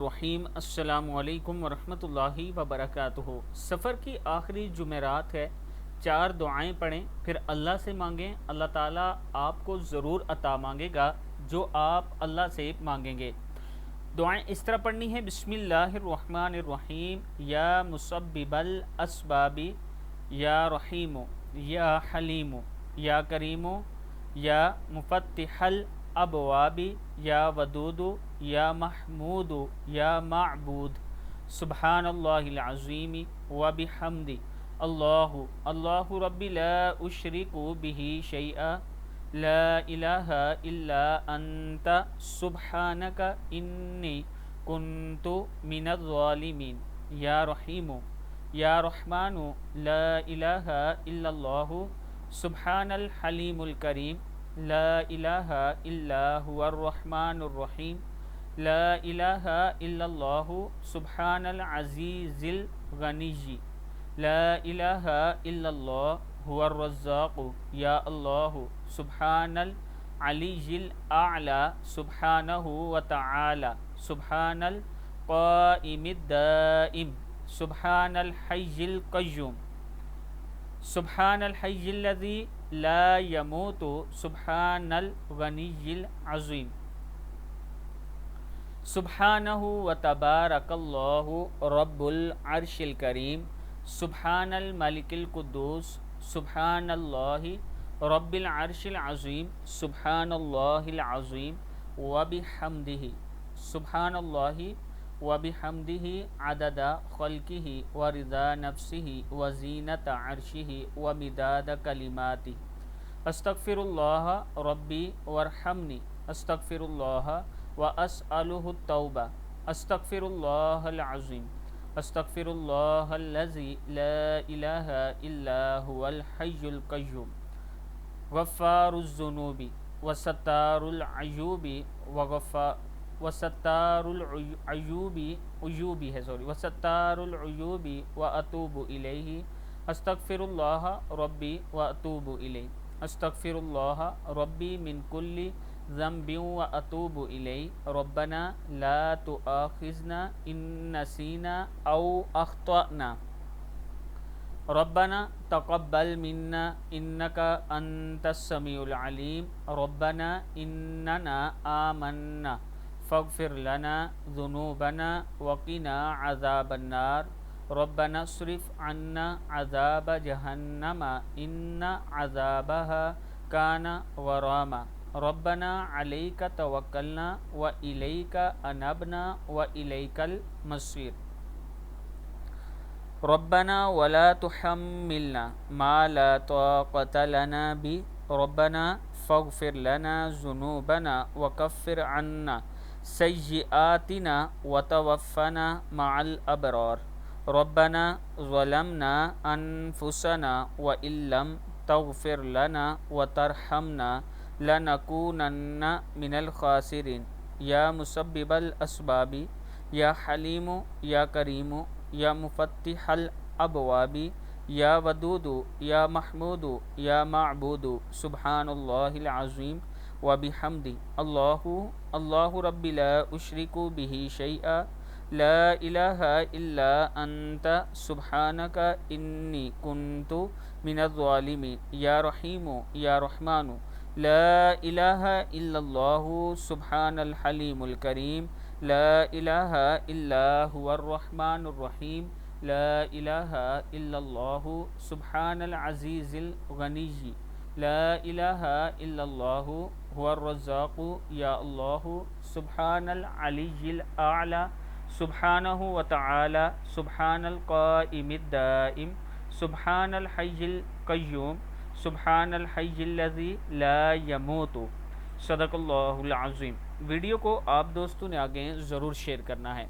رحیم السلام علیکم ورحمۃ اللہ وبرکاتہ۔ سفر کی آخری جمعرات ہے، 4 دعائیں پڑھیں، پھر اللہ سے مانگیں، اللہ تعالیٰ آپ کو ضرور عطا مانگے گا جو آپ اللہ سے مانگیں گے۔ دعائیں اس طرح پڑھنی ہے: بسم اللہ الرحمن الرحیم، یا مسبب الاسباب، یا رحیم، یا حلیم، یا کریم، یا مفتح الابواب، یا ودود، یا محمود، یا معبود، سبحان اللہ العظیم و بحمدی، اللہ ربی لا اشرک بہ شیئا، لا الہ الا انت سبحانک انی کنت من الظالمین، یا رحیم، یا رحمن، لا الہ الا اللہ سبحان الحلیم الکریم، لا الہ الا هو الرحمن الرحیم، لا الہ الا اللہ سبحان العزیز الغنی، لا الہ الا اللہ هو الرزاق، یا اللہ سبحان العلی الاعلی سبحانہ وتعالی، سبحان القائم الدائم، سبحان الحی القیوم، سبحان الحی الذی لا یموت، سبحان الغنی العظیم، سبحانہ وتبارک اللہ رب العرش الکریم، سبحان الملک القدوس، سبحان اللہ رب العرش العظیم، سبحان اللہ العظیم وبحمدہ، سبحان اللہ وبحمدہ عدد خلقہ ورضا نفسہ وزینت عرشہ ومداد کلماتہ، استغفر اللہ ربی وارحمنی، استغفر اللہ واسألہ التوبہ، استغفر اللہ العظیم، استغفر اللہ الذی لا الہ الا هو الحی القیوم، غفار الذنوب وستار العیوب، وستار العیوب واتوب الیہ، استغفر اللہ ربی واتوب الیہ، استغفر اللہ ربی من کل ذنب واتوب الیہ، ربنا لا تؤاخذنا ان نسینا او اخطأنا، ربنا تقبل منا انک انت السمیع العلیم، ربنا اننا آمنا فاغفر لنا ذنوبنا وقنا عذاب النار، ربنا اصرف عنا عذاب جہنم ان عذابها کان غراما، ربنا علیک توکلنا والیک انبنا والیک المصیر، ربنا ولا تحملنا ما لا طاقة لنا به، ربنا فاغفر لنا ذنوبنا وكفر عنا سيئاتنا وتوفنا مع الأبرار، ربنا ظلمنا أنفسنا وإن لم تغفر لنا وترحمنا لنكونن من الخاسرين، یا مسبب الاسباب، یا حلیم، یا کریم، یا مفتح الابواب، یا ودود، یا محمود، یا معبود، سبحان اللہ العظیم وبحمدہ، اللہ ربی لا اشرک بہ شیئا، لا الہ الا انت سبحانک انی کنت من الظالمین، یا رحیم، یا رحمن، لا الہ الا اللہ سبحان الحلیم الکریم، لا الہ الا هو الرحمن الرحیم، لا الہ الا اللہ سبحان العزیز الغنی، لا الہ الا اللہ هو الرزاق، یا اللہ سبحان العلی الاعلی سبحانہ وتعالی، سبحان القائم الدائم، سبحان الحی القیوم، سبحان الحی الذی لا یموت، صدق اللہ العظیم۔ ویڈیو کو آپ دوستوں نے آگے ضرور شیئر کرنا ہے۔